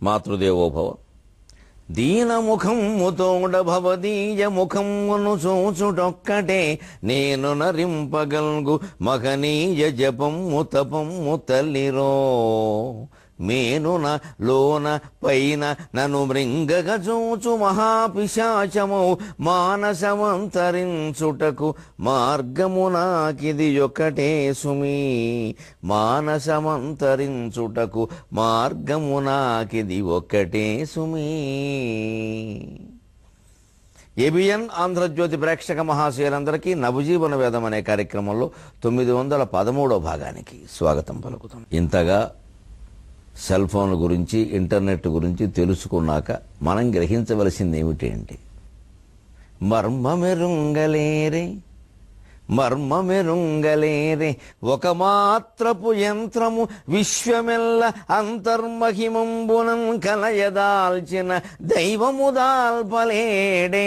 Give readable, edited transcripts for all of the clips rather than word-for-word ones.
మాతృదేవోభవ. దీనముఖము తోడ భవదీయ ముఖమును చూచుటొక్కటే నేను నరింపగల్గు మహనీయ జపము తపము తల్లిరో. మేనున లోన పైన నను మృంగగ చూచు మహాపిశాచమౌ మానసమంతరించుటకు మార్గము నాకిది ఒకటే సుమీ. మానసమంతరించుటకు మార్గము నాకిది ఒకటే సుమీ. ఏబిఎన్ ఆంధ్రజ్యోతి ప్రేక్షక మహాశయులందరికీ నవజీవన వేదం అనే కార్యక్రమంలో 913వ భాగానికి స్వాగతం పలుకుతాం. ఇంతగా సెల్ ఫోన్ గురించి ఇంటర్నెట్ గురించి తెలుసుకున్నాక మనం గ్రహించవలసింది ఏమిటి అంటే మర్మమెరుంగలేరే ఒక మాత్రపు యంత్రము విశ్వమెల్ల అంతర్మహిమంబునం కలయదాల్చిన దైవము దాల్పలేడే.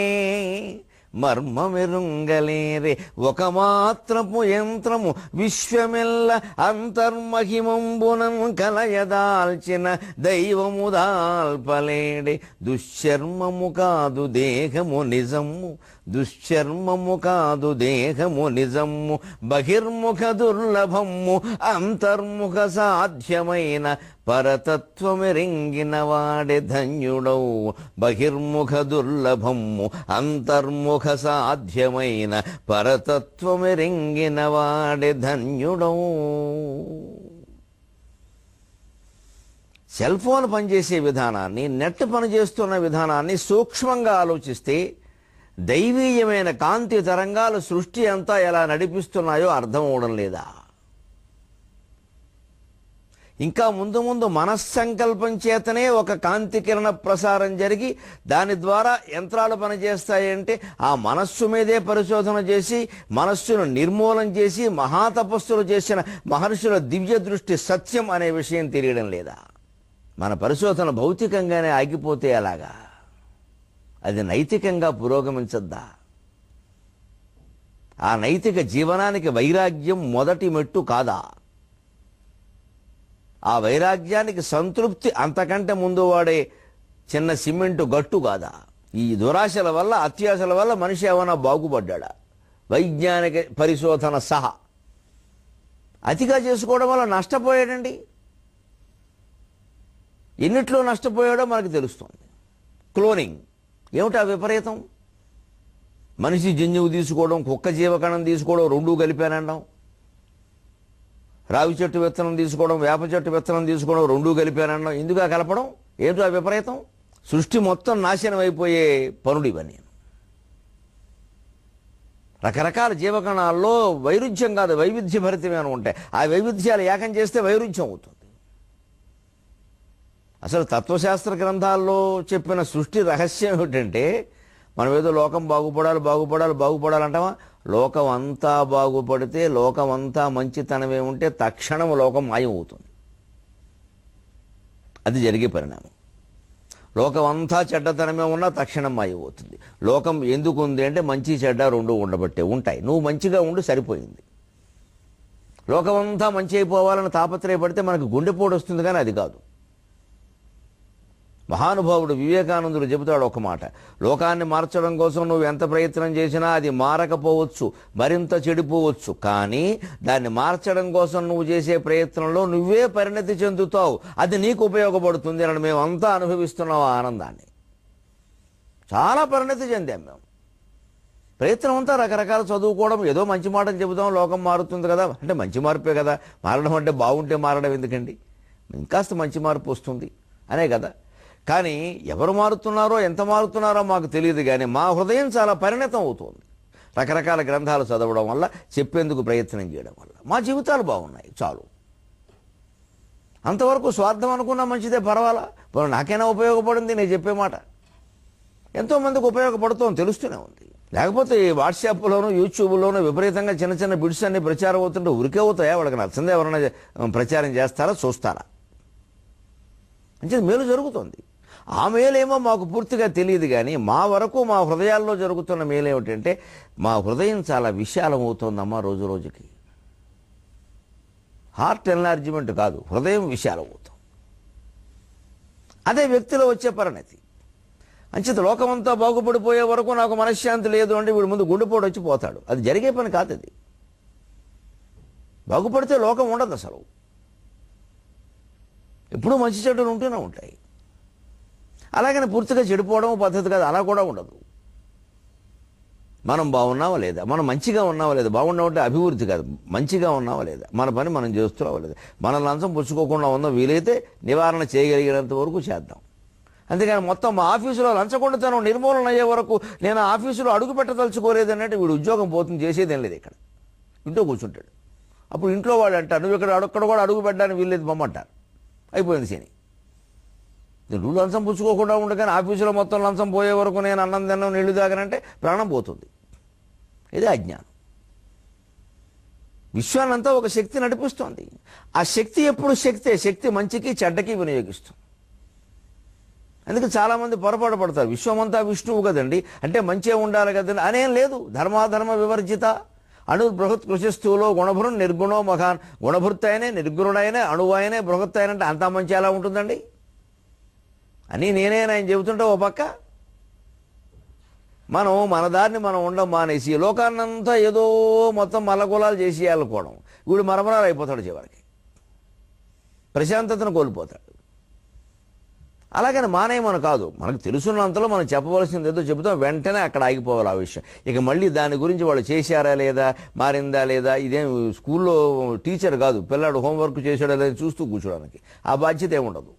మర్మమెరుంగలేరే ఒక మాత్రపు యంత్రము విశ్వమెల్ల అంతర్మహిమంబునం కలయదాల్చిన దైవము దాల్పలేడే. దుశ్చర్మము కాదు దేహము నిజము, దుశ్చర్మము కాదు దేహము నిజము, బహిర్ముఖ దుర్లభము అంతర్ముఖ సాధ్యమైన పరతత్వమెరింగిన వాడే ధన్యుడౌ. బహిర్ముఖ దుర్లభము అంతర్ముఖ సాధ్యమైన పరతత్వమెరింగిన వాడే ధన్యుడౌ. సెల్ ఫోన్ పనిచేసే విధానాన్ని, నెట్ పనిచేస్తున్న విధానాన్ని సూక్ష్మంగా ఆలోచిస్తే దైవీయమైన కాంతి తరంగాలు సృష్టి అంతా ఎలా నడిపిస్తున్నాయో అర్థం అవడం లేదా? ఇంకా ముందు ముందు మనస్సంకల్పం చేతనే ఒక కాంతి కిరణ ప్రసారం జరిగి దాని ద్వారా యంత్రాలు పనిచేస్తాయంటే ఆ మనస్సు మీదే పరిశోధన చేసి మనస్సును నిర్మూలన చేసి మహాతపస్సులు చేసిన మహర్షుల దివ్య దృష్టి సత్యం అనే విషయం తెలియడం లేదా? మన పరిశోధన భౌతికంగానే ఆగిపోతే ఎలాగా? అది నైతికంగా పురోగమించద్దా? ఆ నైతిక జీవనానికి వైరాగ్యం మొదటి మెట్టు కాదా? ఆ వైరాగ్యానికి సంతృప్తి అంతకంటే ముందు వాడే చిన్న సిమెంటు గట్టు కాదా? ఈ దురాశల వల్ల, అత్యాశల వల్ల మనిషి ఏమైనా బాగుపడ్డా? వైజ్ఞానిక పరిశోధన సహా అతిగా చేసుకోవడం వల్ల నష్టపోయాడండి. ఎన్నిట్లో నష్టపోయాడో మనకు తెలుస్తుంది. క్లోనింగ్ ఏమిటా విపరీతం? మనిషి జన్యువు తీసుకోవడం, కుక్క జీవకణం తీసుకోవడం, రెండూ కలిపానండం. రావి చెట్టు విత్తనం తీసుకోవడం, వేప చెట్టు విత్తనం తీసుకోవడం, రెండూ కలిపానండం. ఎందుకు కలపడం? ఏమిటో ఆ విపరీతం? సృష్టి మొత్తం నాశనం అయిపోయే పనులు ఇవన్నీ. రకరకాల జీవకణాల్లో వైరుధ్యం కాదు, వైవిధ్యభరితమే అని ఉంటాయి. ఆ వైవిధ్యాలు ఏకం చేస్తే వైరుధ్యం అవుతుంది. అసలు తత్వశాస్త్ర గ్రంథాల్లో చెప్పిన సృష్టి రహస్యం ఏమిటంటే, మనం ఏదో లోకం బాగుపడాలంటామా? లోకం అంతా బాగుపడితే, లోకం అంతా మంచితనమే ఉంటే తక్షణం లోకం మాయమవుతుంది. అది జరిగే పరిణామం. లోకం అంతా చెడ్డతనమే ఉన్నా తక్షణం మాయమవుతుంది. లోకం ఎందుకు ఉంది అంటే మంచి చెడ్డ రెండు ఉండబట్టే ఉంటాయి. నువ్వు మంచిగా ఉండి సరిపోయింది. లోకం అంతా మంచి అయిపోవాలని తాపత్రయపడితే మనకు గుండెపోటు వస్తుంది, కానీ అది కాదు. మహానుభావుడు వివేకానందుడు చెబుతాడు ఒక మాట: లోకాన్ని మార్చడం కోసం నువ్వు ఎంత ప్రయత్నం చేసినా అది మారకపోవచ్చు, మరింత చెడిపోవచ్చు. కానీ దాన్ని మార్చడం కోసం నువ్వు చేసే ప్రయత్నంలో నువ్వే పరిణతి చెందుతావు. అది నీకు ఉపయోగపడుతుంది అని మేమంతా అనుభవిస్తున్నాం ఆ ఆనందాన్ని. చాలా పరిణతి చెందాం మేము. ప్రయత్నం అంతా రకరకాల చదువుకోవడం, ఏదో మంచి మాటలు చెబుతాం, లోకం మారుతుంది కదా అంటే మంచి మార్పే కదా. మారడం అంటే బాగుంటే మారడం ఎందుకండి? ఇంకాస్త మంచి మార్పు వస్తుంది అనే కదా. కానీ ఎవరు మారుతున్నారో, ఎంత మారుతున్నారో మాకు తెలియదు. కానీ మా హృదయం చాలా పరిణతం అవుతుంది రకరకాల గ్రంథాలు చదవడం వల్ల, చెప్పేందుకు ప్రయత్నం చేయడం వల్ల. మా జీవితాలు బాగున్నాయి చాలు. అంతవరకు స్వార్థం అనుకున్నా మంచిదే, పర్వాలా. నాకైనా ఉపయోగపడింది నేను చెప్పే మాట. ఎంతోమందికి ఉపయోగపడుతోంది, తెలుస్తూనే ఉంది. లేకపోతే ఈ వాట్సాప్లోనూ యూట్యూబ్లోనూ విపరీతంగా చిన్న చిన్న బిడ్స్ అన్ని ప్రచారం అవుతుంటే ఉరికే అవుతాయా? వాళ్ళకి నచ్చిందే ఎవరైనా ప్రచారం చేస్తారా, చూస్తారా? అంటే మేలు జరుగుతుంది. ఆ మేలేమో మాకు పూర్తిగా తెలియదు. కానీ మా వరకు మా హృదయాల్లో జరుగుతున్న మేలేమిటంటే, మా హృదయం చాలా విశాలం అవుతుందమ్మా రోజు రోజుకి. హార్ట్ ఎన్లార్జ్మెంట్ కాదు, హృదయం విశాలం అవుతుంది. అదే వ్యక్తిలో వచ్చే పరిణతి. అంచేత లోకమంతా బాగుపడిపోయే వరకు నాకు మనశ్శాంతి లేదు అంటే వీడు ముందు గుండెపోటు వచ్చి పోతాడు. అది జరిగే పని కాదు. అది బాగుపడితే లోకం ఉండదు అసలు. ఎప్పుడూ మంచి చెడ్డలు ఉంటూనే ఉంటాయి. అలాగని పూర్తిగా చెడిపోవడం పద్ధతి కాదు, అలా కూడా ఉండదు. మనం బాగున్నావా లేదా, మనం మంచిగా ఉన్నావా లేదా, బాగున్నామంటే అభివృద్ధి కాదు, మంచిగా ఉన్నావా లేదా, మన పని మనం చేస్తున్నావా లేదా, మన లంచం పుచ్చుకోకుండా ఉందా వీలైతే నివారణ చేయగలిగినంత వరకు చేద్దాం. అంతేగాని మొత్తం మా ఆఫీసులో లంచగొండితనం నిర్మూలన అయ్యే వరకు నేను ఆఫీసులో అడుగు పెట్టదలుచుకోలేదు అన్నట్టు వీడు ఉద్యోగం పోతుంది, చేసేదేం లేదు. ఇక్కడ ఇంట్లో కూర్చుంటాడు. అప్పుడు ఇంట్లో వాళ్ళు అంటారు నువ్వు ఇక్కడ కూడా అడుగు పెట్టడానికి వీల్లేదు బొమ్మంటారు. అయిపోయింది శని. నువ్వు లంచం పుచ్చుకోకుండా ఉండగానే ఆఫీసులో మొత్తం లంచం పోయే వరకు నేను అన్నం తిన్నాం నీళ్లు తాగనంటే ప్రాణం పోతుంది. ఇదే అజ్ఞానం. విశ్వాన్నంతా ఒక శక్తి నడిపిస్తోంది. ఆ శక్తి ఎప్పుడు శక్తి మంచికి చెడ్డకి వినియోగిస్తుంది. అందుకే చాలామంది పొరపాటు పడతారు. విశ్వమంతా విష్ణువు కదండి, అంటే మంచిగా ఉండాలి కదండి అనేం లేదు. ధర్మాధర్మ వివర్జిత అణు బృహత్ కృషిస్థూలో గుణభృన్ నిర్గుణో మహాన్. గుణభృత్ అయినే నిర్గుణుడైనే అణువైనే బృహత్ అయినంటే అంతా మంచి ఎలా ఉంటుందండి అని ఆయన చెబుతుంటే ఓ పక్క మనం మన దారిని మనం ఉండం మానేసి లోకాన్నంతా ఏదో మొత్తం మల్లగోళాలు చేసేయాలనుకోవడం, వీడు మరమరాలు అయిపోతాడు, చివరికి ప్రశాంతతను కోల్పోతాడు. అలాగని మానేయమని కాదు, మనకు తెలుసున్నంతలో మనం చెప్పవలసింది ఏదో చెబుతాం, వెంటనే అక్కడ ఆగిపోవాలి ఆ విషయం. ఇక మళ్ళీ దాని గురించి వాళ్ళు చేశారా లేదా, మారిందా లేదా, ఇదేం స్కూల్లో టీచర్ కాదు పిల్లాడు హోంవర్క్ చేశాడా లేదా చూస్తూ కూర్చోడానికి ఆ బాధ్యత ఏముండదు.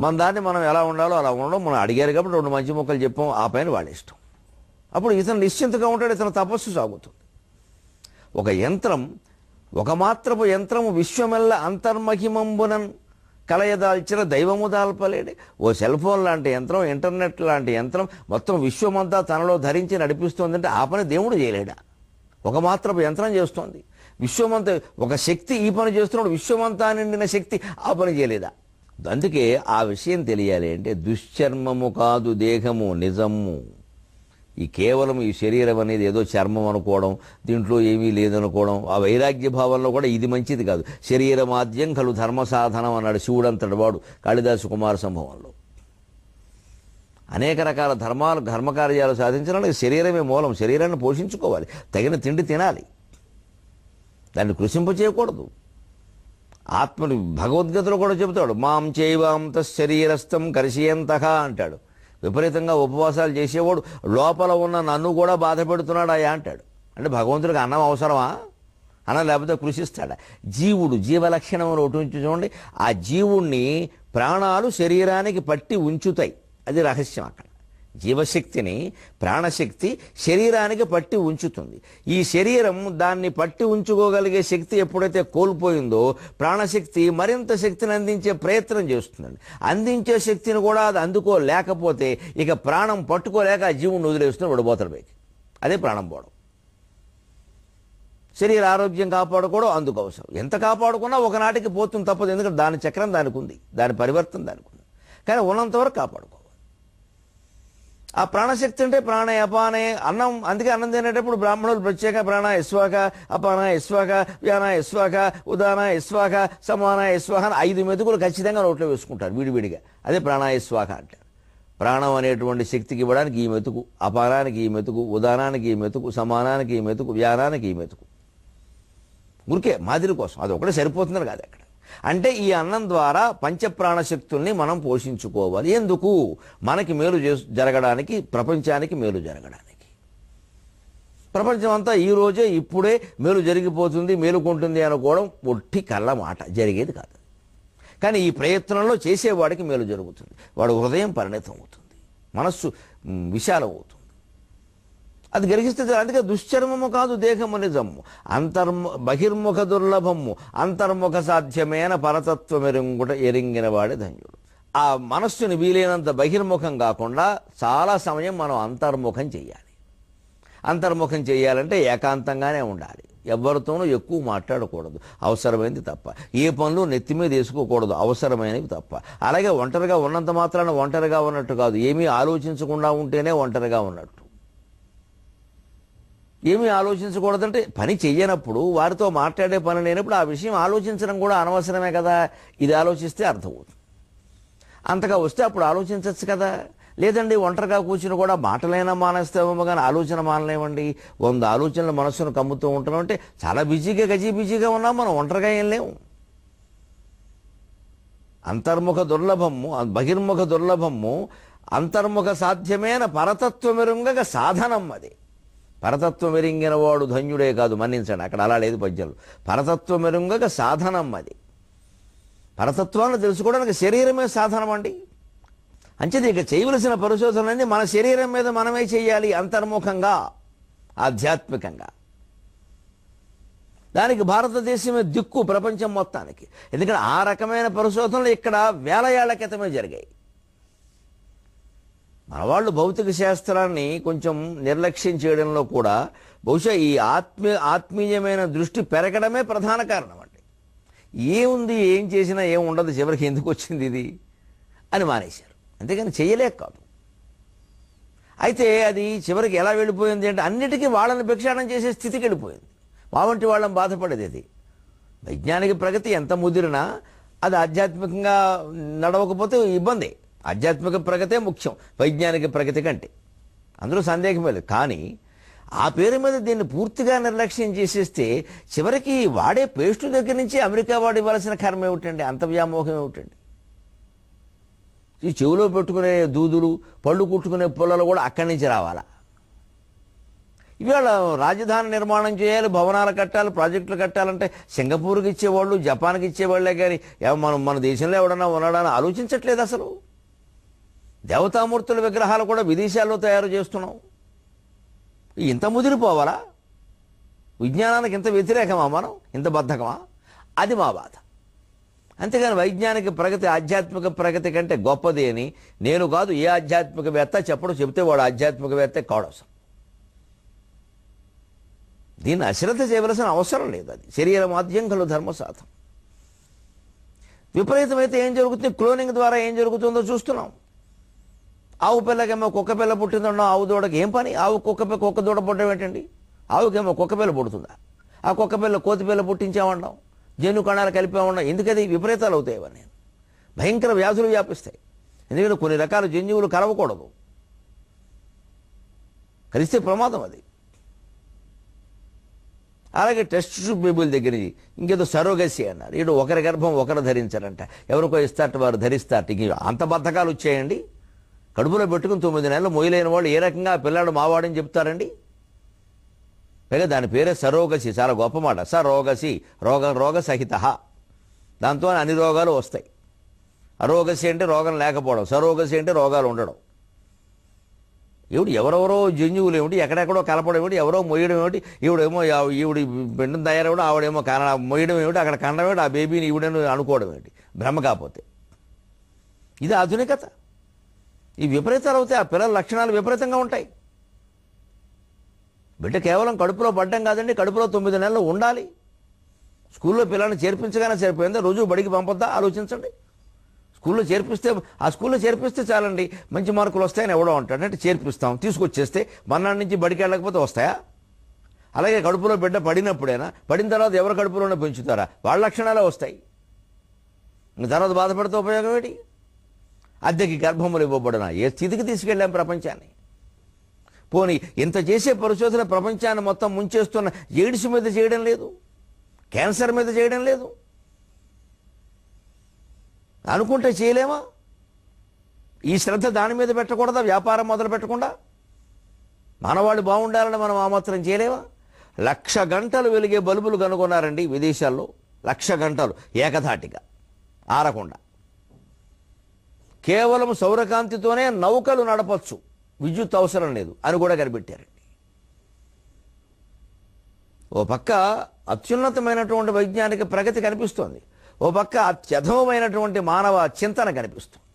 మన దాన్ని మనం ఎలా ఉండాలో అలా ఉండడం. మనం అడిగారు కాబట్టి 2 మంచి మొక్కలు చెప్పాం, ఆ పైన వాళ్ళ ఇష్టం. అప్పుడు ఇతను నిశ్చింతగా ఉంటాడు, ఇతను తపస్సు సాగుతుంది. ఒక యంత్రం, ఒక మాత్రపు యంత్రము విశ్వమెల్ల అంతర్మహిమంబునన్ కలయదాల్చిన దైవము దాల్పలేడే. ఓ సెల్ ఫోన్ లాంటి యంత్రం, ఇంటర్నెట్ లాంటి యంత్రం మొత్తం విశ్వమంతా తనలో ధరించి నడిపిస్తోందంటే ఆ పని దేవుడు చేయలేడా? ఒక మాత్రపు యంత్రం చేస్తోంది. విశ్వమంతా ఒక శక్తి ఈ పని చేస్తున్నాడు, విశ్వమంతా నిండిన శక్తి ఆ పని చేయలేదా? అందుకే ఆ విషయం తెలియాలి అంటే దుశ్చర్మము కాదు దేహము నిజము. ఈ కేవలం ఈ శరీరం అనేది ఏదో చర్మం అనుకోవడం, దీంట్లో ఏమీ లేదనుకోవడం, ఆ వైరాగ్య భావంలో కూడా ఇది మంచిది కాదు. శరీరమాద్యం కలు ధర్మ సాధనం అన్నాడు శివుడంతటి వాడు కాళిదాసు కుమార సంభవంలో. అనేక రకాల ధర్మకార్యాలు సాధించడానికి శరీరమే మూలం. శరీరాన్ని పోషించుకోవాలి, తగిన తిండి తినాలి, దాన్ని కృషింప చేయకూడదు. ఆత్మని భగవద్గీతలో కూడా చెబుతాడు, మాం చైవాంత శరీరస్థం కరిషయంతః అంటాడు. విపరీతంగా ఉపవాసాలు చేసేవాడు లోపల ఉన్న నన్ను కూడా బాధ పెడుతున్నాడు అయ్యా అంటాడు. అంటే భగవంతుడికి అన్నం అవసరమా? అన్నం లేకపోతే కృషిస్తాడా? జీవుడు జీవలక్షణం ఒకటి ఉంచి చూడండి. ఆ జీవుణ్ణి ప్రాణాలు శరీరానికి పట్టి ఉంచుతాయి. అది రహస్యం. అక్కడ జీవశక్తిని ప్రాణశక్తి శరీరానికి పట్టి ఉంచుతుంది. ఈ శరీరం దాన్ని పట్టి ఉంచుకోగలిగే శక్తి ఎప్పుడైతే కోల్పోయిందో ప్రాణశక్తి మరింత శక్తిని అందించే ప్రయత్నం చేస్తుందండి. అందించే శక్తిని కూడా అది అందుకోలేకపోతే ఇక ప్రాణం పట్టుకోలేక ఆ జీవుని వదిలేస్తున్న విడబోతల పైకి. అదే ప్రాణం పోవడం. శరీర ఆరోగ్యం కాపాడుకోవడం అందుకు అవసరం. ఎంత కాపాడుకున్నా ఒకనాటికి పోతుంది తప్పదు. ఎందుకంటే దాని చక్రం దానికి ఉంది, దాని పరివర్తన దానికి ఉంది. కానీ ఉన్నంతవరకు కాపాడుకో. ఆ ప్రాణశక్తి అంటే ప్రాణ అపానే అన్నం. అందుకే అన్నం తినేటప్పుడు బ్రాహ్మణులు ప్రత్యేక ప్రాణ యస్వాక, అపాన యస్వాక, వ్యాన యస్వాక, ఉదాన యస్వాక, సమాన యస్వాక 5 మెతుకులు ఖచ్చితంగా నోట్లో వేసుకుంటారు విడివిడిగా. అదే ప్రాణాయస్వాక అంటారు. ప్రాణం అనేటువంటి శక్తికి ఇవ్వడానికి ఈ మెతుకు, అపానానికి ఈ మెతుకు, ఉదానానికి ఈ మెతుకు, సమానానికి ఈ మెతుకు, వ్యానానికి ఈ మెతుకు. ఊరికే మాదిరి కోసం అది ఒకటే సరిపోతుందని కాదు అక్కడ. అంటే ఈ అన్నం ద్వారా పంచప్రాణశక్తుల్ని మనం పోషించుకోవాలి. ఎందుకు? మనకి మేలు జరగడానికి, ప్రపంచానికి మేలు జరగడానికి. ప్రపంచం అంతా ఈ రోజే ఇప్పుడే మేలు జరిగిపోతుంది, మేలుకుంటుంది అనుకోవడం ఒట్టి కళ్ళ మాట, జరిగేది కాదు. కానీ ఈ ప్రయత్నంలో చేసేవాడికి మేలు జరుగుతుంది. వాడు హృదయం పరిణితం అవుతుంది, మనస్సు విశాలం అవుతుంది. అది గ్రహిస్తే అందుకే దుశ్చర్మము కాదు దేహము నిజము, బహిర్ముఖ దుర్లభము అంతర్ముఖ సాధ్యమైన పరతత్వమెరుంగుట ఎరింగిన వాడే ధన్యుడు. ఆ మనస్సుని వీలైనంత బహిర్ముఖం కాకుండా చాలా సమయం మనం అంతర్ముఖం చేయాలి. అంతర్ముఖం చేయాలంటే ఏకాంతంగానే ఉండాలి. ఎవరితోనూ ఎక్కువ మాట్లాడకూడదు, అవసరమైనది తప్ప. ఏ పనులు నెత్తి మీద వేసుకోకూడదు, అవసరమైనవి తప్ప. అలాగే ఒంటరిగా ఉన్నంత మాత్రాన ఒంటరిగా ఉన్నట్టు కాదు, ఏమీ ఆలోచించకుండా ఉంటేనే ఒంటరిగా ఉన్నట్టు. ఏమీ ఆలోచించకూడదంటే పని చెయ్యనప్పుడు, వారితో మాట్లాడే పని లేనప్పుడు ఆ విషయం ఆలోచించడం కూడా అనవసరమే కదా. ఇది ఆలోచిస్తే అర్థమవుతుంది. అంతగా వస్తే అప్పుడు ఆలోచించవచ్చు కదా. లేదండి ఒంటరిగా కూర్చుని కూడా మాటలైనా మానేస్తామేమో కానీ ఆలోచన మానలేమండి. 100 ఆలోచనలు మనస్సును కమ్ముతూ ఉంటున్నాం అంటే చాలా బిజీగా ఉన్నాం మనం, ఒంటరిగా ఏం లేవు. అంతర్ముఖ దుర్లభము బహిర్ముఖ దుర్లభము అంతర్ముఖ సాధ్యమైన పరతత్వమెరుంగక సాధనం అది. పరతత్వమెరింగిన వాడు ధన్యుడే కాదు, మన్నించండి అక్కడ అలా లేదు పద్యాలు. పరతత్వమెరుంగక సాధనం అది. పరతత్వాన్ని తెలుసుకోవడానికి శరీరమే సాధనం అండి. అంచేది ఇక చేయవలసిన పరిశోధనలన్నీ మన శరీరం మీద మనమే చేయాలి, అంతర్ముఖంగా ఆధ్యాత్మికంగా. దానికి భారతదేశమే దిక్కు ప్రపంచం మొత్తానికి. ఎందుకంటే ఆ రకమైన పరిశోధనలు ఇక్కడ వేల ఏళ్ల క్రితమే జరిగాయి. మన వాళ్ళు భౌతిక శాస్త్రాన్ని కొంచెం నిర్లక్ష్యం చేయడంలో కూడా బహుశా ఈ ఆత్మీయమైన దృష్టి పెరగడమే ప్రధాన కారణం అండి. ఏముంది, ఏం చేసినా ఏం ఉండదు, చివరికి ఎందుకు వచ్చింది ఇది అని మానేశారు. అంతేగాని చేయలేక కాదు. అయితే అది చివరికి ఎలా వెళ్ళిపోయింది అంటే అన్నిటికీ వాళ్ళని భిక్షాటన చేసే స్థితికి వెళ్ళిపోయింది. మా వంటి వాళ్ళని బాధపడేది అది. వైజ్ఞానిక ప్రగతి ఎంత ముదిరినా అది ఆధ్యాత్మికంగా నడవకపోతే ఇబ్బంది. ఆధ్యాత్మిక ప్రగతే ముఖ్యం వైజ్ఞానిక ప్రగతి కంటే, అందులో సందేహమే లేదు. కానీ ఆ పేరు మీద దీన్ని పూర్తిగా నిర్లక్ష్యం చేసేస్తే చివరికి వాడే పేస్టు దగ్గర నుంచి అమెరికా వాడు ఇవ్వాల్సిన కర్మ ఏమిటండి, అంత వ్యామోహం ఏమిటండి. ఈ చెవిలో పెట్టుకునే దూదులు, పళ్ళు కుట్టుకునే పుల్లలు కూడా అక్కడి నుంచి రావాలా. ఇవాళ రాజధాని నిర్మాణం చేయాలి, భవనాలు కట్టాలి, ప్రాజెక్టులు కట్టాలంటే సింగపూర్కి ఇచ్చేవాళ్ళు, జపాన్కి ఇచ్చేవాళ్లే కానీ మన దేశంలో ఎవడన్నా ఉన్నాడని ఆలోచించట్లేదు అసలు. దేవతామూర్తుల విగ్రహాలు కూడా విదేశాల్లో తయారు చేస్తున్నాం. ఇంత ముదిరిపోవాలా? విజ్ఞానానికి ఇంత వ్యతిరేకమా మనం, ఇంత బద్ధకమా? అది మా బాధ. అంతేగాని వైజ్ఞానిక ప్రగతి ఆధ్యాత్మిక ప్రగతి కంటే గొప్పది అని నేను కాదు, ఏ ఆధ్యాత్మికవేత్త చెప్పడం. చెబితే వాడు ఆధ్యాత్మికవేత్త కావడం. దీన్ని అశ్రద్ధ చేయవలసిన అవసరం లేదు. అది శరీర మాధ్యం కలు ధర్మసాధం. విపరీతమైతే ఏం జరుగుతుంది, క్లోనింగ్ ద్వారా ఏం జరుగుతుందో చూస్తున్నాం. ఆవు పిల్లకేమో కుక్క పిల్ల పుట్టిందన్నా ఆవు దూడకి ఏం పని? ఆవు కుక్క దూడ పుట్టడం ఏంటండి? ఆవుకేమో కుక్క పిల్ల పుడుతుందా? ఆ కుక్క పిల్ల కోతి పిల్ల పుట్టించామన్నాం, జన్యు కణాలు కలిపామన్నాం. ఎందుకది? విపరీతాలు అవుతాయి. ఇవన్నీ భయంకర వ్యాధులు వ్యాపిస్తాయి. ఎందుకంటే కొన్ని రకాల జన్యువులు కలవకూడదు, కలిస్తే ప్రమాదం అది. అలాగే టెస్ట్ ట్యూబ్ బేబీల దగ్గర నుంచి ఇంకేదో సరోగసి అన్నారు. ఇటు ఒకరి గర్భం ఒకరు ధరించారంట, ఎవరికో ఇస్తారట, వారు ధరిస్తారట. ఇంక అంత బద్ధకాలు వచ్చాయండి. కడుపులో పెట్టుకుని 9 నెలలు మొయ్యలేని వాళ్ళు ఏ రకంగా ఆ పిల్లాడు మావాడని చెప్తారండి? పైగా దాని పేరే సరోగసి, చాలా గొప్ప మాట. సరోగసి, రోగ సహిత. దాంతో అన్ని రోగాలు వస్తాయి. అరోగసి అంటే రోగం లేకపోవడం, సరోగసి అంటే రోగాలు ఉండడం. ఎవరెవరో జన్యువులు ఏమిటి, ఎక్కడెక్కడో కలపడం ఏమిటి, ఎవరో మొయ్యడం ఏమిటి, ఈవిడి పిండం తయారవడం, ఆవిడేమో మొయ్యడం ఏమిటి, అక్కడ కండం ఏమిటి, ఆ బేబీని ఈవిడని అనుకోవడం ఏంటి, భ్రమ కాకపోతే. ఇది ఆధునికత. ఈ విపరీతాలు అవుతాయి. ఆ పిల్లల లక్షణాలు విపరీతంగా ఉంటాయి. బిడ్డ కేవలం కడుపులో పడ్డం కాదండి, కడుపులో 9 నెలలు ఉండాలి. స్కూల్లో పిల్లల్ని చేర్పించగానే సరిపోయిందా? రోజు బడికి పంపొద్దా? ఆలోచించండి. స్కూల్లో చేర్పిస్తే చాలండి, మంచి మార్కులు వస్తాయని ఎవడో అంటాడు. అంటే చేర్పిస్తాం, తీసుకొచ్చేస్తే మన్నాడు నుంచి బడికి వెళ్ళకపోతే వస్తాయా? అలాగే కడుపులో బిడ్డ పడినప్పుడైనా, పడిన తర్వాత ఎవరి కడుపులోనే పెంచుతారా? వాళ్ళ లక్షణాలే వస్తాయి. తర్వాత బాధపడితే ఉపయోగం ఏంటి? అద్దెకి గర్భములు ఇవ్వబడిన ఏ స్థితికి తీసుకెళ్ళాం ప్రపంచాన్ని? పోనీ ఇంత చేసే పరిశోధన ప్రపంచాన్ని మొత్తం ముంచేస్తున్న ఎయిడ్స్ మీద చేయడం లేదు, క్యాన్సర్ మీద చేయడం లేదు. అనుకుంటే చేయలేమా? ఈ శ్రద్ధ దాని మీద పెట్టకూడదా? వ్యాపారం మొదలు పెట్టకుండా మనవాళ్ళు బాగుండాలని మనం ఆ మాత్రం చేయలేమా? 1,00,000 గంటలు వెలిగే బల్బులు కనుగొన్నారండి విదేశాల్లో. 1,00,000 గంటలు ఏకధాటిగా ఆరకుండా. కేవలం సౌరకాంతితోనే నౌకలు నడపచ్చు, విద్యుత్ అవసరం లేదు అని కూడా కనిపెట్టారండి. ఓ పక్క అత్యున్నతమైనటువంటి వైజ్ఞానిక ప్రగతి కనిపిస్తోంది, ఓ పక్క అత్యధమైనటువంటి మానవ చింతన కనిపిస్తుంది.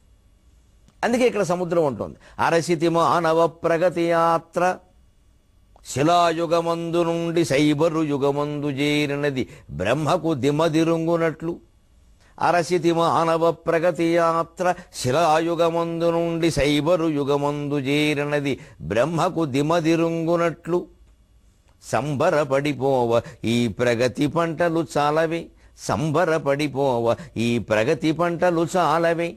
అందుకే ఇక్కడ సముద్రం ఉంటుంది. అరసితి మానవ ప్రగతి యాత్ర శిలాయుగమందు నుండి సైబరు యుగమందు చేరినది బ్రహ్మకు దిమదిరుంగునట్లు. అరసితి మానవ ప్రగతి యాత్ర శిలాయుగమందు నుండి సైబరు యుగమందు చేరినది బ్రహ్మకు దిమదిరుంగునట్లు. సంబరపడిపోవ ఈ ప్రగతి పంటలు చాలవే, సంబరపడిపోవ ఈ ప్రగతి పంటలు చాలవే.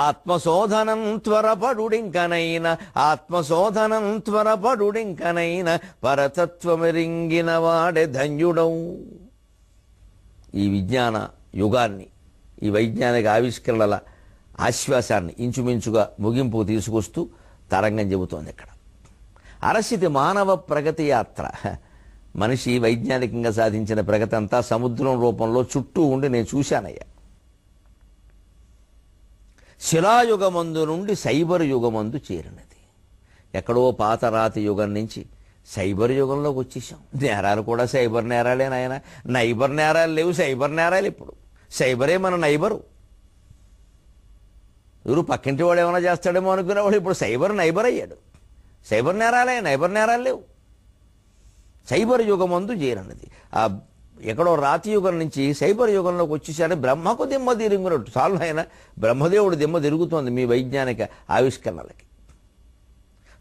ఆత్మశోధనం త్వరపడుడింకనైన ఆత్మశోధనం త్వరపడుడింకనైన పరతత్వమెరింగిన వాడే ధన్యుడౌ. ఈ విజ్ఞాన యుగాన్ని, ఈ వైజ్ఞానిక ఆవిష్కరణల ఆశ్వాసాన్ని ఇంచుమించుగా ముగింపు తీసుకొస్తూ తరంగం చెబుతోంది ఇక్కడ. అరసితి మానవ ప్రగతి యాత్ర. మనిషి వైజ్ఞానికంగా సాధించిన ప్రగతి అంతా సముద్రం రూపంలో చుట్టూ ఉండి నేను చూశానయ్యా. శిలాయుగమందు నుండి సైబర్ యుగమందు చేరినది. ఎక్కడో పాత రాతి యుగం నుంచి సైబర్ యుగంలోకి వచ్చేసాం. నేరాలు కూడా సైబర్ నేరాలే నాయన. నైబర్ నేరాలు లేవు, సైబర్ నేరాలు. ఇప్పుడు సైబరే మన నైబరు. ఎవరు పక్కింటి వాడు ఏమైనా చేస్తాడేమో అనుకునేవాడు ఇప్పుడు సైబర్ నైబర్ అయ్యాడు. సైబర్ నేరాలే, నైబర్ నేరాలు లేవు. సైబర్ యుగమందు చేరినది. ఆ ఎక్కడో రాతి యుగం నుంచి సైబర్ యుగంలోకి వచ్చేసాడు. బ్రహ్మకు దిమ్మ తిరుగునట్టు చాలు ఆయన. బ్రహ్మదేవుడు దిమ్మ తిరుగుతోంది మీ వైజ్ఞానిక ఆవిష్కరణలకి.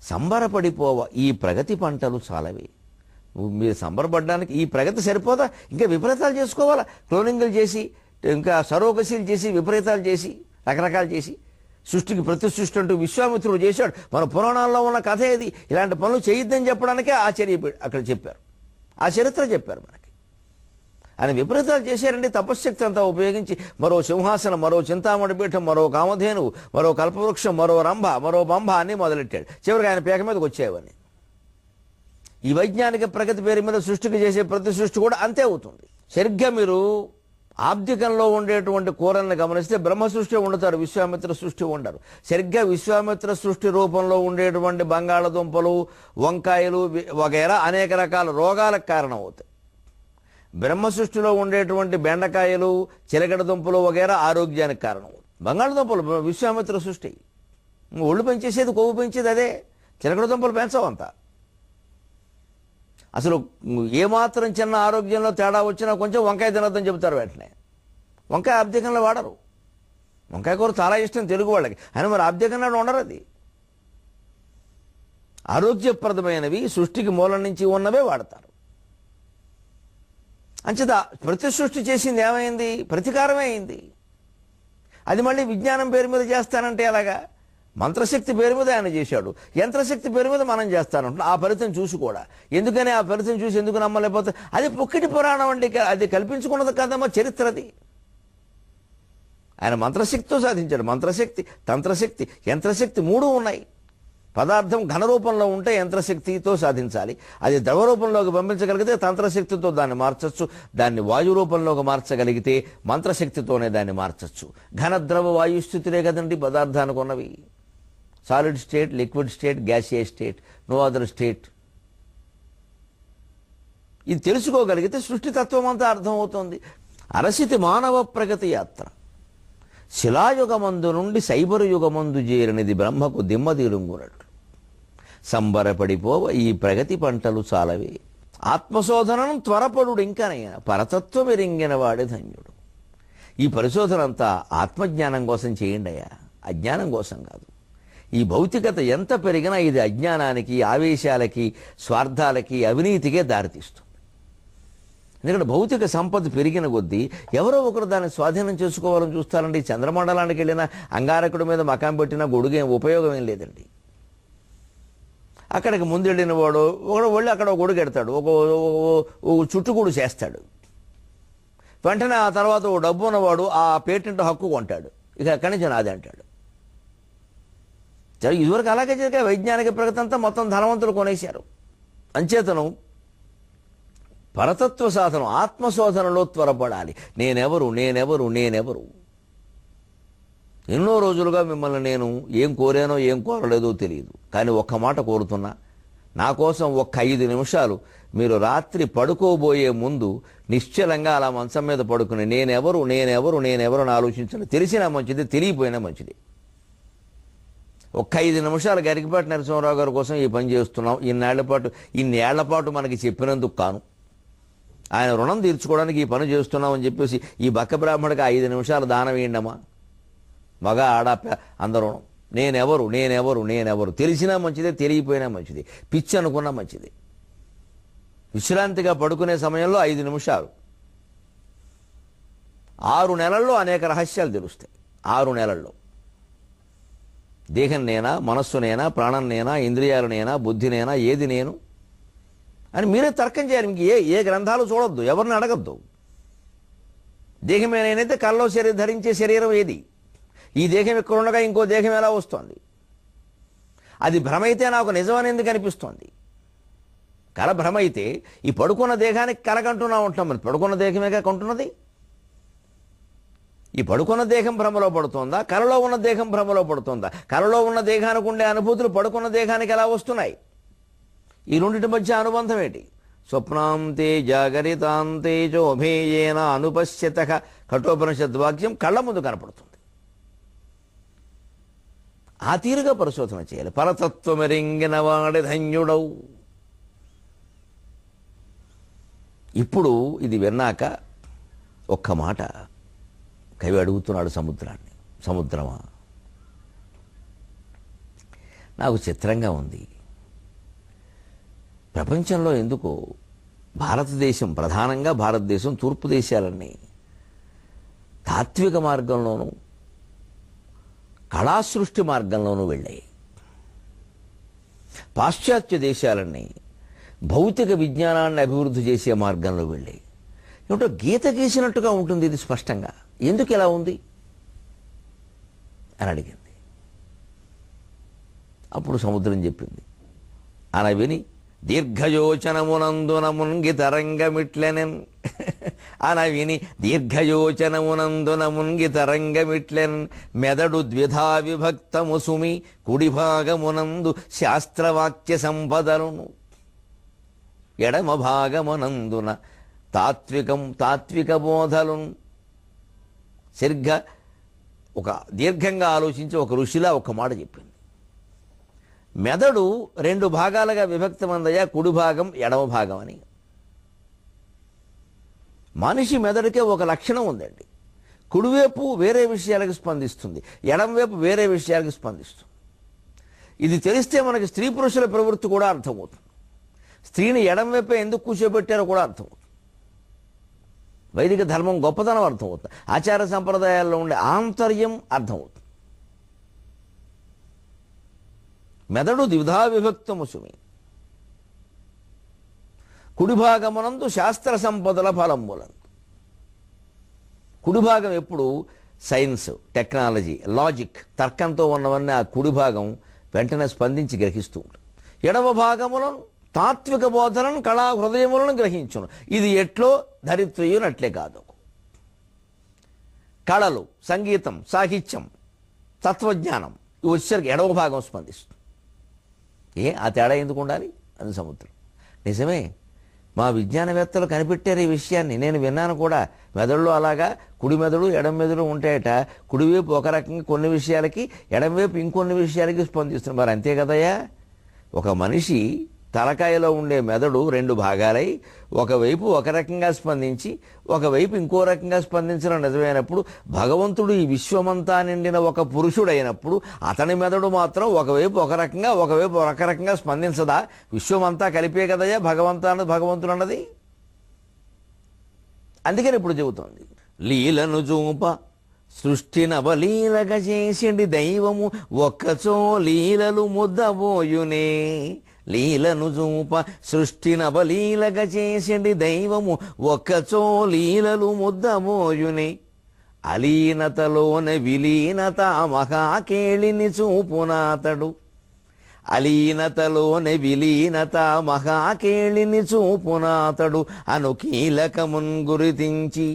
సంబరపడిపోవ ఈ ప్రగతి పంటలు చాలవి. మీరు సంబరపడడానికి ఈ ప్రగతి సరిపోదా? ఇంకా విపరీతాలు చేసుకోవాలా? క్లోనింగ్లు చేసి, ఇంకా సరోగసీలు చేసి, విపరీతాలు చేసి, రకరకాలు చేసి, సృష్టికి ప్రతి సృష్టి అంటూ విశ్వామిత్రుడు చేశాడు. మన పురాణాల్లో ఉన్న కథ ఏది? ఇలాంటి పనులు చేయొద్దని చెప్పడానికే ఆశ్చర్య అక్కడ చెప్పారు. ఆ చరిత్ర చెప్పారు మనకి. ఆయన విపరీతాలు చేశారండి. తపశ్శక్తి అంతా ఉపయోగించి మరో సింహాసనం, మరో చింతామణి పీఠం, మరో కామధేనువు, మరో కల్పవృక్షం, మరో రంభ, మరో బంభ అని మొదలెట్టాడు. చివరికి ఆయన పేక మీదకి వచ్చేవని. ఈ వైజ్ఞానిక ప్రగతి పేరు మీద సృష్టికి చేసే ప్రతి సృష్టి కూడా అంతే అవుతుంది. సరిగ్గా మీరు ఆబ్దికంలో ఉండేటువంటి కూరల్ని గమనిస్తే బ్రహ్మ సృష్టి వండుతారు, విశ్వామిత్ర సృష్టి ఉండరు. సరిగ్గా విశ్వామిత్ర సృష్టి రూపంలో ఉండేటువంటి బంగాళదుంపలు, వంకాయలు వగైరా అనేక రకాల రోగాలకు కారణం అవుతాయి. బ్రహ్మ సృష్టిలో ఉండేటువంటి బెండకాయలు, చిలకడ దుంపలు వగైరా ఆరోగ్యానికి కారణం. బంగాళదుంపలు విశ్వామిత్ర సృష్టి. ఒళ్ళు పెంచేసేది, కొవ్వు పెంచేది అదే. చిలకడ దుంపలు పెంచవంతా. అసలు ఏమాత్రం చిన్న ఆరోగ్యంలో తేడా వచ్చినా కొంచెం వంకాయ తినొద్దని చెబుతారు వెంటనే. వంకాయ ఆబ్దికంలో వాడరు. వంకాయ కూర చాలా ఇష్టం తెలుగు వాళ్ళకి. అయినా మరి ఆబ్దికంలో ఉండరు. అది ఆరోగ్యప్రదమైనవి, సృష్టికి మూలం నుంచి ఉన్నవే వాడతారు. అంచేత ప్రతి సృష్టి చేసింది ఏమైంది? ప్రతీకారమే అయింది. అది మళ్ళీ విజ్ఞానం పేరు మీద చేస్తానంటే ఎలాగా? మంత్రశక్తి పేరు మీద ఆయన చేశాడు, యంత్రశక్తి పేరు మీద మనం చేస్తానంటున్నాం. ఆ ఫలితం చూసి కూడా ఎందుకని ఆ ఫలితం చూసి ఎందుకు నమ్మలేకపోతే? అది పుక్కిటి పురాణం అండి. అది కల్పించుకున్నది కదమ్మా, చరిత్రది. ఆయన మంత్రశక్తితో సాధించాడు. మంత్రశక్తి, తంత్రశక్తి, యంత్రశక్తి మూడు ఉన్నాయి. పదార్థం ఘన రూపంలో ఉంటే యంత్రశక్తితో సాధించాలి. అది ద్రవ రూపంలోకి పంపించగలిగితే తంత్రశక్తితో దాన్ని మార్చచ్చు. దాన్ని వాయు రూపంలోకి మార్చగలిగితే మంత్రశక్తితోనే దాన్ని మార్చచ్చు. ఘన ద్రవ వాయు స్థితులే కదండి పదార్థానికి ఉన్నవి. Solid state, liquid state, gaseous state, no other state. ఇది తెలుసుకోగలిగితే సృష్టితత్వం అంతా అర్థమవుతుంది. అరసితి మానవ ప్రగతి యాత్ర. శిలాయుగమందు నుండి సైబరు యుగమందు చేరినది బ్రహ్మకు దిమ్మ తీరుంగునట్లు. సంబరపడిపోవ ఈ ప్రగతి పంటలు చాలవే. ఆత్మశోధనం త్వరపడు ఇంకనైనా పరతత్వమెరింగిన వాడే ధన్యుడు. ఈ పరిశోధన అంతా ఆత్మజ్ఞానం కోసం చేయండి అయ్యా, అజ్ఞానం కోసం కాదు. ఈ భౌతికత ఎంత పెరిగినా ఇది అజ్ఞానానికి, ఆవేశాలకి, స్వార్థాలకి, అవినీతికే దారితీస్తుంది. ఎందుకంటే భౌతిక సంపద పెరిగిన కొద్దీ ఎవరో ఒకరు దాన్ని స్వాధీనం చేసుకోవాలని చూస్తారండి. చంద్రమండలానికి వెళ్ళిన అంగారకుడి మీద మకాం పెట్టిన గొడుగు ఉపయోగం ఏం లేదండి. అక్కడికి ముందు వెళ్ళిన వాడు ఒకడు వెళ్ళి అక్కడ ఒక గొడుగు ఎడతాడు, ఒక చుట్టుగూడు చేస్తాడు. వెంటనే ఆ తర్వాత ఓ డబ్బు ఉన్నవాడు ఆ పేటెంట్ హక్కు కొంటాడు. ఇక అక్కడి నుంచి నాది అంటాడు. ఇదివరకు అలాగే జరిగే వైజ్ఞానిక ప్రగతి అంతా మొత్తం ధనవంతులు కొనేశారు. అంచేతను పరతత్వ సాధనం, ఆత్మశోధనలో త్వరపడాలి. నేనెవరు, నేనెవరు, నేనెవరు? ఎన్నో రోజులుగా మిమ్మల్ని నేను ఏం కోరానో ఏం కోరలేదో తెలియదు. కానీ ఒక్క మాట కోరుతున్నా, నా కోసం ఒక్క 5 నిమిషాలు మీరు రాత్రి పడుకోబోయే ముందు నిశ్చలంగా అలా మంచం మీద పడుకుని నేనెవరు, నేనెవరు, నేనెవరు అని ఆలోచించండి. తెలిసినా మంచిది, తెలియపోయినా మంచిది. ఒక్క 5 నిమిషాలు గరికపాటి నరసింహారావు గారి కోసం ఈ పని చేస్తున్నాం. ఇన్నేళ్ల పాటు మనకి చెప్పినందుకు కాను, ఆయన రుణం తీర్చుకోవడానికి ఈ పని చేస్తున్నామని చెప్పేసి ఈ బక్క బ్రాహ్మడికి 5 నిమిషాలు దానం వేయండమ్మా. మగ ఆడ అందరూ నేనెవరు, నేనెవరు, నేనెవరు. తెలిసినా మంచిదే, తెలియపోయినా మంచిది, పిచ్చి అనుకున్నా మంచిది. విశ్రాంతిగా పడుకునే సమయంలో 5 నిమిషాలు. 6 నెలల్లో అనేక రహస్యాలు తెలుస్తాయి. 6 నెలల్లో దేహం నేనా, మనస్సు నేనా, ప్రాణం నేనా, ఇంద్రియాలు నేనా, బుద్ధి నేనా, ఏది నేను అని మీరే తర్కం చేయాలి. ఇంక ఏ గ్రంథాలు చూడొద్దు, ఎవరిని అడగద్దు. దేహమే నేనైతే కల్లో ధరించే శరీరం ఏది? ఈ దేహం ఇక్కడ ఉండగా ఇంకో దేహం ఎలా వస్తోంది? అది భ్రమ అయితే నాకు నిజమని ఎందుకు అనిపిస్తోంది? కళ భ్రమ అయితే ఈ పడుకున్న దేహానికి కలగంటున్నా ఉంటాం. మరి పడుకున్న దేహమేగా కొంటున్నది. ఈ పడుకున్న దేహం భ్రమలో పడుతోందా, కలలో ఉన్న దేహం భ్రమలో పడుతోందా? కలలో ఉన్న దేహానికి ఉండే అనుభూతులు పడుకున్న దేహానికి ఎలా వస్తున్నాయి? ఈ రెండింటి మధ్య అనుబంధం ఏంటి? స్వప్నాంతే జాగరితాంతే చోభేయేన అనుపశ్యత కఠోపనిషద్వాక్యం కళ్ళ ముందు కనపడుతుంది. ఆ తీరుగా పరిశోధన చేయాలి. పరతత్వమెరింగిన వాడి ధన్యుడవు. ఇప్పుడు ఇది విన్నాక ఒక్క మాట కవి అడుగుతున్నాడు సముద్రాన్ని. సముద్రమా, నాకు చిత్రంగా ఉంది. ప్రపంచంలో ఎందుకో భారతదేశం, ప్రధానంగా భారతదేశం, తూర్పు దేశాలన్నీ తాత్విక మార్గంలోనూ కళాసృష్టి మార్గంలోనూ వెళ్ళాయి. పాశ్చాత్య దేశాలన్నీ భౌతిక విజ్ఞానాన్ని అభివృద్ధి చేసే మార్గంలో వెళ్ళాయి. ఏమిటో గీత గీసినట్టుగా ఉంటుంది ఇది స్పష్టంగా. ఎందుకు ఎలా ఉంది అని అడిగింది. అప్పుడు సముద్రం చెప్పింది, అన విని దీర్ఘయోచనమునందున మున్గి తరంగమిట్లెనెన్ అన విని దీర్ఘయోచనమునందున మున్గి తరంగమిట్లెన్ మెదడు ద్విధా విభక్తము సుమి కుడి భాగమునందు శాస్త్రవాక్య సంపదలను ఎడమ భాగమునందున తాత్విక బోధలను. సరిగ్గా ఒక దీర్ఘంగా ఆలోచించి ఒక ఋషిలా ఒక మాట చెప్పింది. మెదడు రెండు భాగాలుగా విభక్తమందయ్యా, కుడి భాగం ఎడమ భాగం అని. మనిషి మెదడుకే ఒక లక్షణం ఉందండి. కుడివైపు వేరే విషయాలకు స్పందిస్తుంది, ఎడమవైపు వేరే విషయాలకు స్పందిస్తుంది. ఇది తెలిస్తే మనకి స్త్రీ పురుషుల ప్రవృత్తి కూడా అర్థమవుతుంది. స్త్రీని ఎడమవైపే ఎందుకు కూర్చోబెట్టారో కూడా అర్థమవుతుంది. వైదిక ధర్మం గొప్పతనం అర్థమవుతుంది. ఆచార సంప్రదాయాల్లో ఉండే ఆంతర్యం అర్థమవుతుంది. మెదడు ద్విధా విభక్తము సుమి కుడి భాగమునందు శాస్త్ర సంపదల ఫలంబులందు. కుడి భాగం ఎప్పుడు సైన్స్, టెక్నాలజీ, లాజిక్, తర్కంతో ఉన్నవన్నీ ఆ కుడి భాగం వెంటనే స్పందించి గ్రహిస్తూ ఉంటుంది. ఎడమ భాగములను తాత్విక బోధనను, కళా హృదయములను గ్రహించును. ఇది ఎట్లో ధరిత్రయునట్లే కాదు. కళలు, సంగీతం, సాహిత్యం, తత్వజ్ఞానం ఇవి వచ్చేసరికి ఎడమ భాగం స్పందిస్తుంది. ఆ తేడా ఎందుకు ఉండాలి అని సముద్రం. నిజమే, మా విజ్ఞానవేత్తలు కనిపెట్టారు ఈ విషయాన్ని. నేను విన్నాను కూడా. మెదడులో అలాగా కుడి మెదడు ఎడమ మెదడు ఉంటాయట. కుడివైపు ఒక రకంగా కొన్ని విషయాలకి, ఎడమవైపు ఇంకొన్ని విషయాలకి స్పందిస్తుంది. మరి అంతే కదయ్యా. ఒక మనిషి తలకాయలో ఉండే మెదడు రెండు భాగాలై ఒకవైపు ఒక రకంగా స్పందించి ఒకవైపు ఇంకో రకంగా స్పందించడం నిజమైనప్పుడు, భగవంతుడు ఈ విశ్వమంతా నిండిన ఒక పురుషుడైనప్పుడు అతని మెదడు మాత్రం ఒకవైపు ఒక రకంగా ఒకవైపు ఒక రకంగా స్పందించదా? విశ్వమంతా కలిపే కదయ్యా భగవంతుడు అన్నది. అందుకని ఇప్పుడు చెబుతోంది, లీలను చూప సృష్టి నవలీలగా చేసిండి దైవము ఒక్కచో లీలలు ముద్దబోయునే. లీలను చూప సృష్టి నవలీలగా చేసిండి దైవము ఒక్కచో లీలలు ముద్దబోయునే. అలీనతలోన విలీనత మహాకేళిని చూపునాతడు. అలీనతలోన విలీనత మహాకేళిని చూపునాతడు. అనుకీలకమున్ గురితించి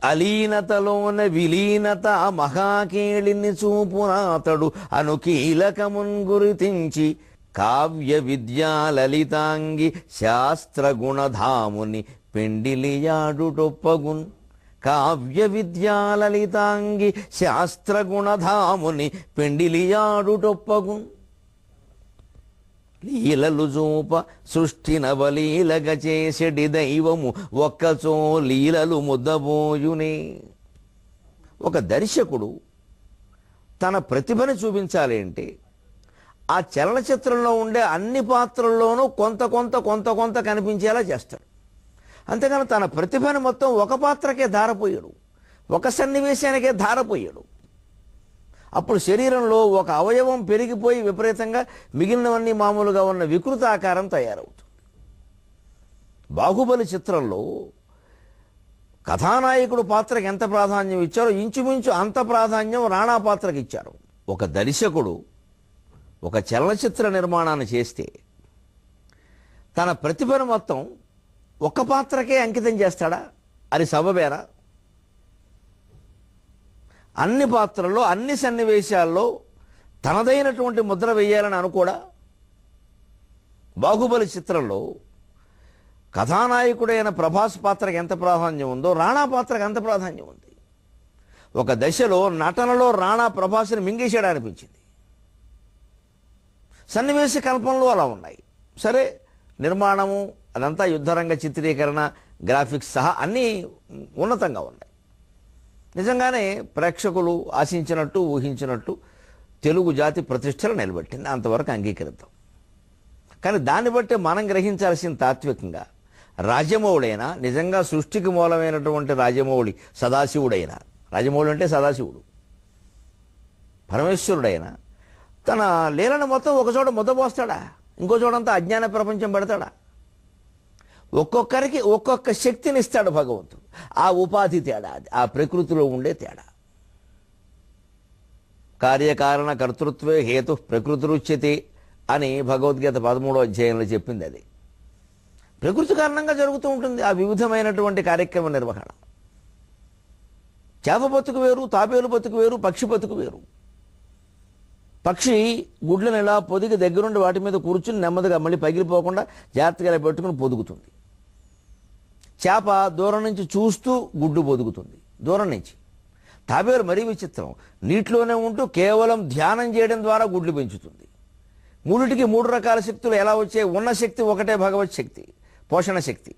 అలీనతలోన విలీనత మహాకేళిని చూపునాతడు. అనుకీలకమున్ గురితించి కావ్య విద్యాలలితాంగి శాస్త్రగుణధాముని పెండిలియాడుటొప్పగున్. కావ్య విద్యాలలితాంగి శాస్త్రగుణధాముని పెండిలియాడుటొప్పగున్. లీలలు చూప సృష్టి నవలీలగ చేసెడి దైవము ఒక్కచో లీలలు ముద్దబోయునే. ఒక దర్శకుడు తన ప్రతిభను చూపించాలి అంటే ఆ చలనచిత్రంలో ఉండే అన్ని పాత్రల్లోనూ కొంత కనిపించేలా చేస్తాడు. అంతేగాని తన ప్రతిభను మొత్తం ఒక పాత్రకే ధారపోయాడు. ఒక సన్నివేశానికే ధారపోయాడు. అప్పుడు శరీరంలో ఒక అవయవం పెరిగిపోయి విపరీతంగా మిగిలినవన్నీ మామూలుగా ఉన్న వికృత ఆకారం తయారవుతుంది. బాహుబలి చిత్రంలో కథానాయకుడు పాత్రకి ఎంత ప్రాధాన్యం ఇచ్చారో ఇంచుమించు అంత ప్రాధాన్యం రాణా పాత్రకి ఇచ్చారు. ఒక దర్శకుడు ఒక చలనచిత్ర నిర్మాణాన్ని చేస్తే తన ప్రతిభను మొత్తం ఒక్క పాత్రకే అంకితం చేస్తాడా? అది సబబేనా? అన్ని పాత్రల్లో అన్ని సన్నివేశాల్లో తనదైనటువంటి ముద్ర వేయాలని అనుకోడా? బాహుబలి చిత్రంలో కథానాయకుడైన ప్రభాస్ పాత్రకి ఎంత ప్రాధాన్యం ఉందో రాణా పాత్రకు అంత ప్రాధాన్యం ఉంది. ఒక దశలో నటనలో రాణా ప్రభాస్ని మింగేశాడు అనిపించింది. సన్నివేశ కల్పనలు అలా ఉన్నాయి. సరే, నిర్మాణము అదంతా యుద్ధరంగ చిత్రీకరణ గ్రాఫిక్స్ సహా అన్నీ ఉన్నతంగా ఉన్నాయి. నిజంగానే ప్రేక్షకులు ఆశించినట్టు ఊహించినట్టు తెలుగు జాతి ప్రతిష్టలు నిలబెట్టింది. అంతవరకు అంగీకరిద్దాం. కానీ దాన్ని బట్టి మనం గ్రహించాల్సిన తాత్వికంగా రాజమౌళైనా నిజంగా సృష్టికి మూలమైనటువంటి రాజమౌళి సదాశివుడైనా, రాజమౌళి అంటే సదాశివుడు, పరమేశ్వరుడైనా తన లీలను మొత్తం ఒకచోట ముద్దపోస్తాడా? ఇంకో చోటంతా అజ్ఞాన ప్రపంచం పెడతాడా? ఒక్కొక్కరికి ఒక్కొక్క శక్తిని ఇస్తాడు భగవంతుడు. ఆ ఉపాధి తేడా, ఆ ప్రకృతిలో ఉండే తేడా. కార్యకారణ కర్తృత్వే హేతు ప్రకృతిరుచ్యతే అని భగవద్గీత 13వ అధ్యాయంలో చెప్పింది. అది ప్రకృతి కారణంగా జరుగుతూ ఉంటుంది ఆ వివిధమైనటువంటి కార్యక్రమ నిర్వహణ. చేప బతుకు వేరు, తాబేలు బతుకు వేరు, పక్షి బతుకు వేరు. పక్షి గుడ్లను ఇలా పొదిగి దగ్గరుండి వాటి మీద కూర్చుని నెమ్మదిగా మళ్ళీ పగిలిపోకుండా జాగ్రత్తగా ఇలా పెట్టుకుని పొదుగుతుంది. చేప దూరం నుంచి చూస్తూ గుడ్డు పొదుగుతుంది, దూరం నుంచి. తాబేలు మరీ విచిత్రం, నీటిలోనే ఉంటూ కేవలం ధ్యానం చేయడం ద్వారా గుడ్లు పెంచుతుంది. మూడిటికి 3 రకాల శక్తులు ఎలా వచ్చాయి? ఉన్న శక్తి ఒకటే, భగవత్ శక్తి, పోషణ శక్తి.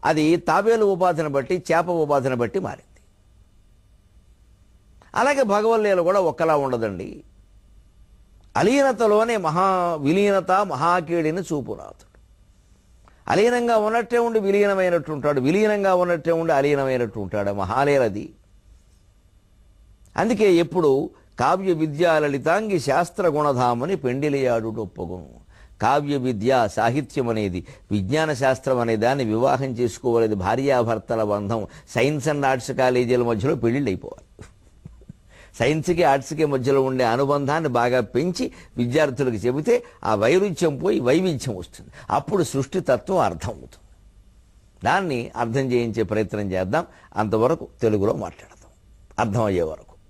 అది తాబేలు ఉపాధిని బట్టి, చేప ఉపాధిని బట్టి మారింది. అలాగే భగవల్లీల కూడా ఒక్కలా ఉండదండి. అలీనతలోనే విలీనత మహాకీడిని చూపురాతుడు. అలీనంగా ఉన్నట్టే ఉండి విలీనమైనట్టు ఉంటాడు, విలీనంగా ఉన్నట్టే ఉండి అలీనమైనట్టు ఉంటాడు. మహాలీలది. అందుకే ఎప్పుడు కావ్య విద్యా లలితాంగి శాస్త్ర గుణధామని పెండిలియాడు ఒప్పగును. కావ్య విద్య సాహిత్యం అనేది, విజ్ఞాన శాస్త్రం అనే దాన్ని వివాహం చేసుకోవాలి. భార్యాభర్తల బంధం సైన్స్ అండ్ ఆర్ట్స్ కాలేజీల మధ్యలో పెళ్ళిళ్ళు అయిపోవాలి. సైన్స్కి ఆర్ట్స్కి మధ్యలో ఉండే అనుబంధాన్ని బాగా పెంచి విద్యార్థులకు చెబితే ఆ వైరుధ్యం పోయి వైవిధ్యం వస్తుంది. అప్పుడు సృష్టి తత్వం అర్థం అవుతుంది. దాన్ని అర్థం చేయించే ప్రయత్నం చేద్దాం. అంతవరకు తెలుగులో మాట్లాడదాం, అర్థమయ్యే వరకు.